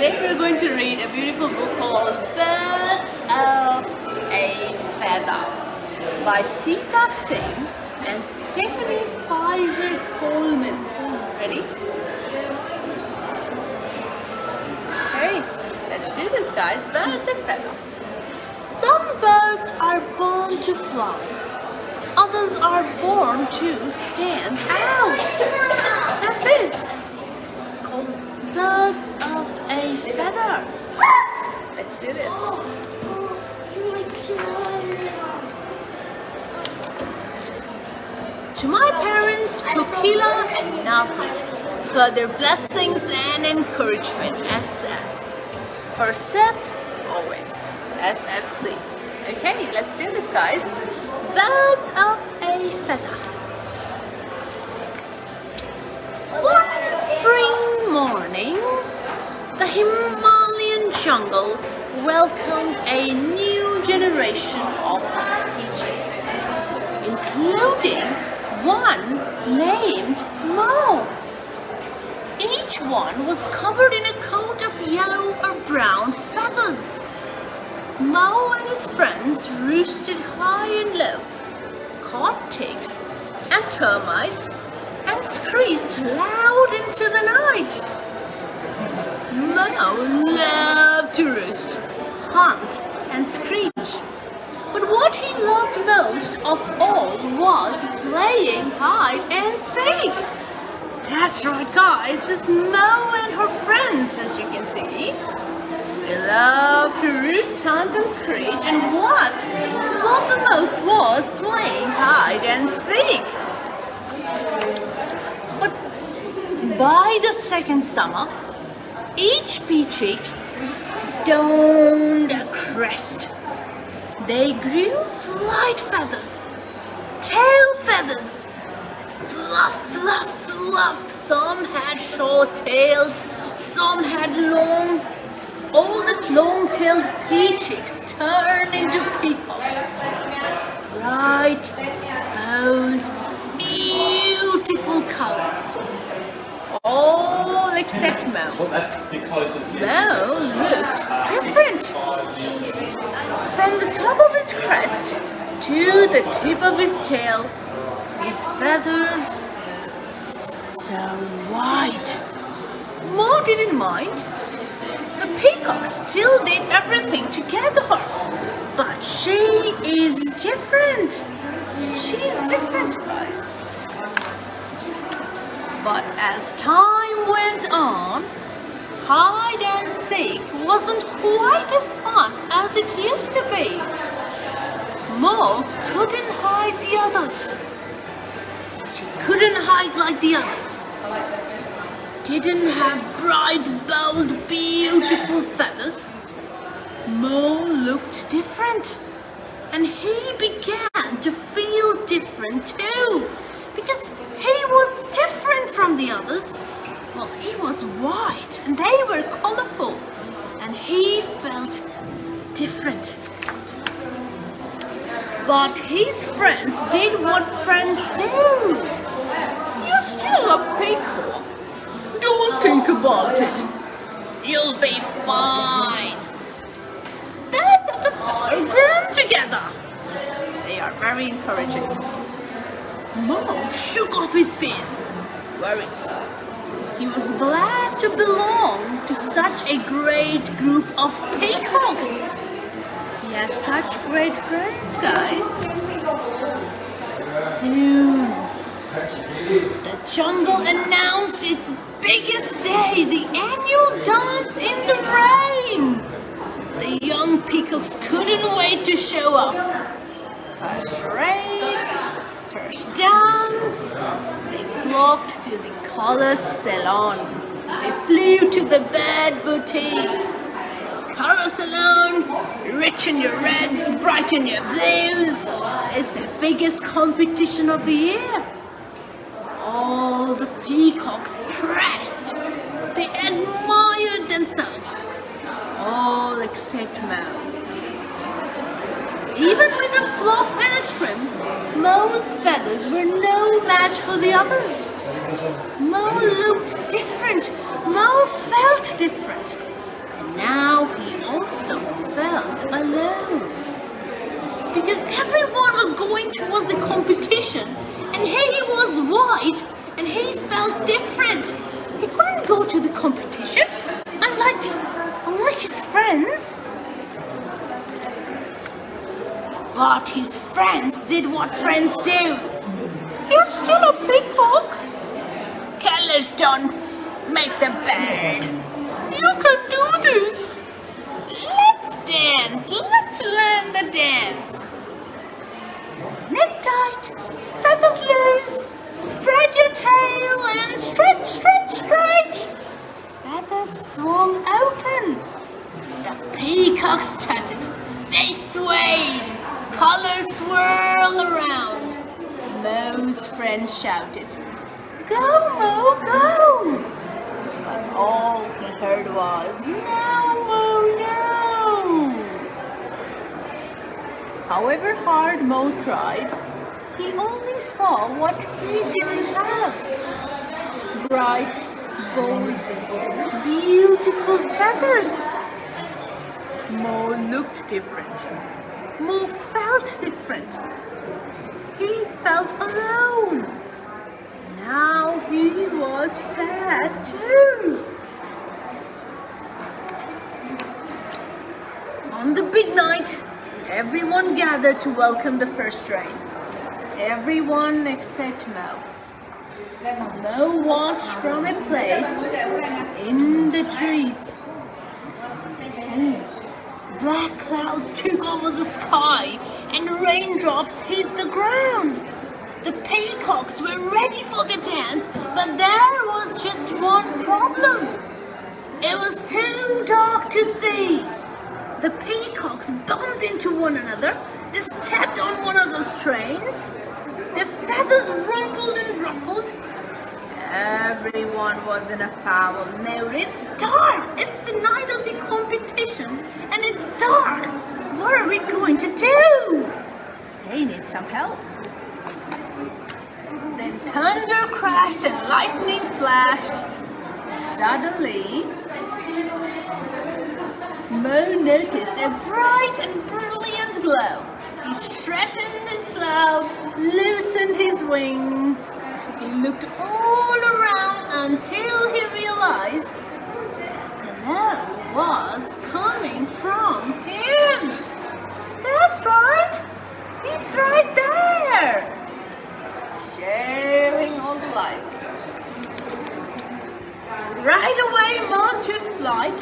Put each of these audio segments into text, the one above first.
today we're going to read a beautiful book called Birds of a Feather by Sita Singh and Fizer Coleman. Ready? Okay, let's do this, guys. Birds of a feather. Some birds are born to fly. Others are born to stand out. That's it. It's called Birds of a Feather. Let's do this. To my parents, Kokila and Navi, for their blessings and encouragement, SS. For Seth, always, SFC. Okay, let's do this, guys. Birds of a Feather. One spring morning, the Himalayan jungle welcomed a new generation of peaches, including one named Mo. Each one was covered in a coat of yellow or brown feathers. Mo and his friends roosted high and low, caught ticks and termites, and screeched loud into the night. Mo loved to roost, hunt, and screech. But what he loved most of all was playing hide and seek. That's right, guys, this Mo and her friends, as you can see, they loved to roost, hunt, and screech, and what they loved the most was playing hide and seek. But by the second summer, each peacock donned a crest. They grew flight feathers, tail feathers, fluff, fluff, fluff. Some had short tails, some had long. All the long-tailed peacocks turned into peacocks with bright, bold, beautiful colors. All except Mo. Well, that's the closest. Mo looked different. From the top of his crest to the tip of his tail, his feathers so white. Mo didn't mind. The peacock still did everything together, but she is different. She's different, guys. But as time went on, hide and seek wasn't quite as fun as it used to be. Mo couldn't hide the others. She couldn't hide like the others. Didn't have bright, bold, beautiful feathers. Mo looked different, and he began to feel different too, because he was different from the others. Well, he was white and they were colorful, and he felt different. But his friends did what friends do. You're still a peacock. Don't think about it. You'll be fine. Birds of the feather grown together. They are very encouraging. Mo shook off his fears, worries. He was glad to belong to such a great group of peacocks. He has such great friends, guys. Soon, the jungle announced its biggest day, the annual dance in the rain. The young peacocks couldn't wait to show off. First rain, first dance. They flocked to the color salon. They flew to the bed boutique. Color salon, rich in your reds, bright in your blues. It's the biggest competition of the year. All the peacocks pressed. They admired themselves. All except Mo. Even with a fluff and a trim, Mo's feathers were no match for the others. Mo looked different. Mo felt different. And now he also felt alone. Because everyone was going towards the competition, and he was white, and he felt different. He couldn't go to the competition, unlike his friends. But his friends did what friends do. You're still a peacock. Colors don't make the bed. You can do this. Let's dance. Let's learn the dance. Neck tight, feathers loose, spread your tail and stretch, stretch, stretch. Feathers swung open. The peacocks tutted. They swayed. Colors swirled around. Mo's friend shouted, "Go, Mo, go!" But all he heard was, "No, Mo, no!" However hard Mo tried, he only saw what he didn't have. Bright, bold, beautiful feathers. Mo looked different. Mo felt different. He felt alone. Now he was sad too. On the big night, everyone gathered to welcome the first rain. Everyone except Mo. Mo watched from a place in the trees. Soon, black clouds took over the sky and raindrops hit the ground. The peacocks were ready for the dance, but there was just one problem. It was too dark to see. The peacocks bumped into one another. They stepped on one of those trains. Their feathers rumpled and ruffled. Everyone was in a foul mood. It's dark. It's the night of the competition, and it's dark. What are we going to do? They need some help. Then thunder crashed and lightning flashed. Suddenly, Mo noticed a bright and brilliant glow. He straightened his slough, loosened his wings. He looked all around until he realized the glow was coming from him. That's right! He's right there! Sharing all the lights. Right away, Mo took flight.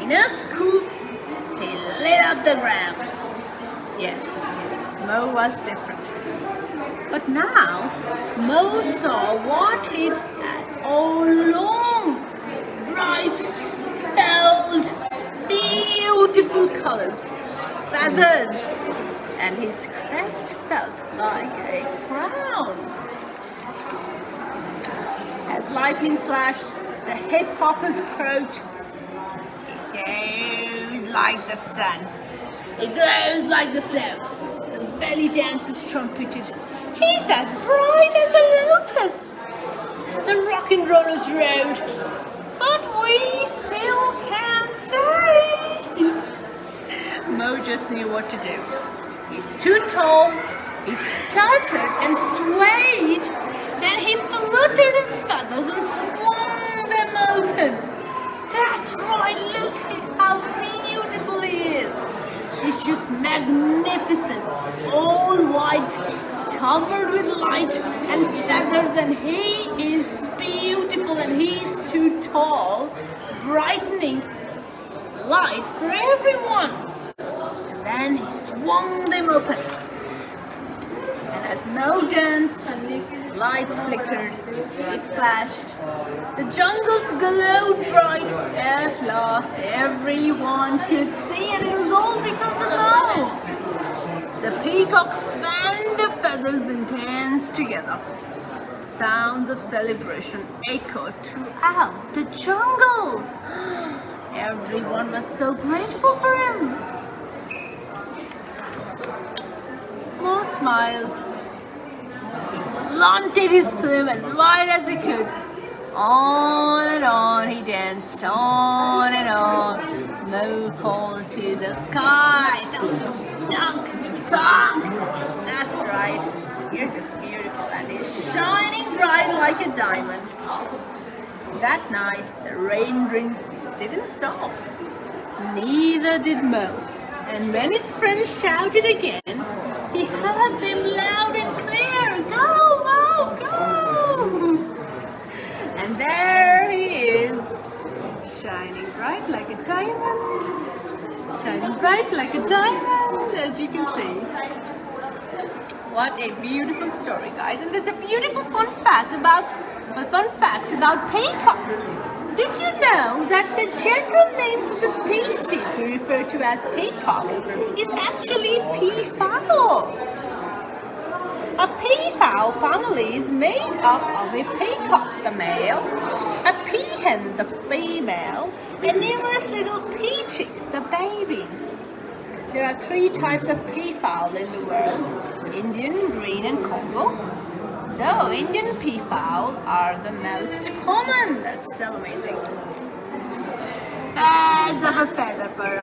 In a scoop, he lit up the ground. Yes, Mo was different. But now, Mo saw what he'd had all along. Bright, bold, beautiful colors, feathers, and his crest felt like a crown. As lightning flashed, the hip-hoppers croaked, "It goes like the sun. It grows like the snow." The belly dancers trumpeted, "He's as bright as a lotus." The rock and rollers rode, "But we still can't say." Mo just knew what to do. He stood tall, he stuttered and swayed. Then he fluttered his feathers and swung them open. That's right, look how beautiful he is. He's just magnificent, all white, covered with light and feathers, and he is beautiful, and he's too tall, brightening light for everyone. And then he swung them open. And as Mo danced, lights flickered, it flashed. The jungles glowed bright. At last, everyone could see, and it was all because of Mo. The peacocks fanned their feathers and danced together. Sounds of celebration echoed throughout the jungle. Everyone was so grateful for him. Mo smiled. He flaunted his plume as wide as he could. On and on he danced, on and on. smoke fall to the sky. Dunk, dunk, dunk. That's right. You're just beautiful and is shining bright like a diamond. That night, the rain didn't stop. Neither did Mo. And when his friends shouted again, he heard them loud and clear. Go, Mo, go! And there he is, shining bright like a diamond. Shining bright like a diamond, as you can see. What a beautiful story, guys. And there's a beautiful fun facts about peacocks. Did you know that the general name for the species we refer to as peacocks is actually peafowl? A peafowl family is made up of a peacock, the male, a peahen, the female, and numerous little peachicks, the babies. There are 3 types of peafowl in the world: Indian, green, and Congo. Though Indian peafowl are the most common. That's so amazing. Birds of a feather for